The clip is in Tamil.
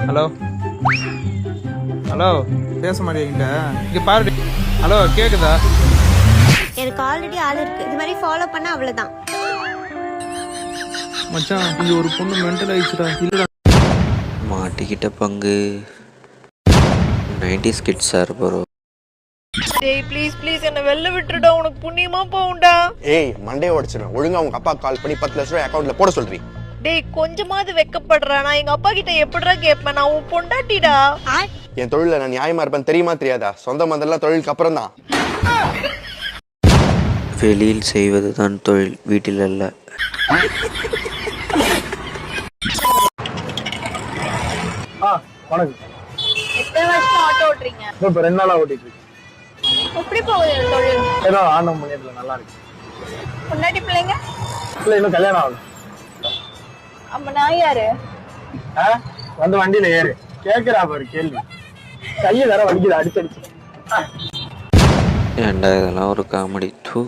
ஹலோ ஹலோ, பேச மாட்டேங்கிட்ட இங்க பாரு. ஹலோ, கேக்குதா? எனக்கு ஆல்ரெடி ஆள் இருக்கு. இது மாதிரி ஃபாலோ பண்ண அவ்வளவுதான். மச்சான், இங்க ஒரு பொண்ணு மென்டல் ஆயிடுச்சுடா. இல்லடா, மாட்டிக்கிட்ட பங்கு 90s கிட்ஸா ப்ரோ. டேய் ப்ளீஸ் ப்ளீஸ் என்ன வெளில விட்டுடுடா, உனக்கு புண்ணியமா போகும்டா. ஏய் மண்டே உடைச்சிடும். ஒழுங்கா உங்க அப்பா கால் பண்ணி 10 லட்சம் ரூபாய் அக்கௌண்ட்ல போட சொல்றீ. டேய் கொஞ்சமாவது வெக்கப்படுறா. நான் எங்க அப்பா கிட்ட எப்படிடா கேட்பேன்? நான் உன் பொண்டாட்டிடா. என் தொழில நான் நியாயமா இருப்பேன் தெரியுமா தெரியாதா? சொந்த மந்தெல்லாம் தொழிலுக்கு அப்புறம் தான். வெளியில் செய்வதுதான் தொழில், வீட்டில் அல்ல. வணக்கம். எத்தனை வருஷமா ஆட்டோ ஓட்டுறீங்க? இப்போ 2 நாளா ஓட்டிட்டு இருக்கேன். எப்படி போகுது இந்த தொழில்? ஏதோ ஆண்டவன் முன்னேற்றல நல்லா இருக்கு. பொண்டாட்டி பிள்ளைங்க? இல்லை இன்னும் கல்யாணம் ஆகல. அப்ப நான் யாரு? வந்து வண்டியில ஏறு. கேட்கிறா பாரு கேள்வி. கையை வேற வலிக்குது அடிச்சடிச்சு. ஏன்டா இதெல்லாம் ஒரு காமெடி. தூ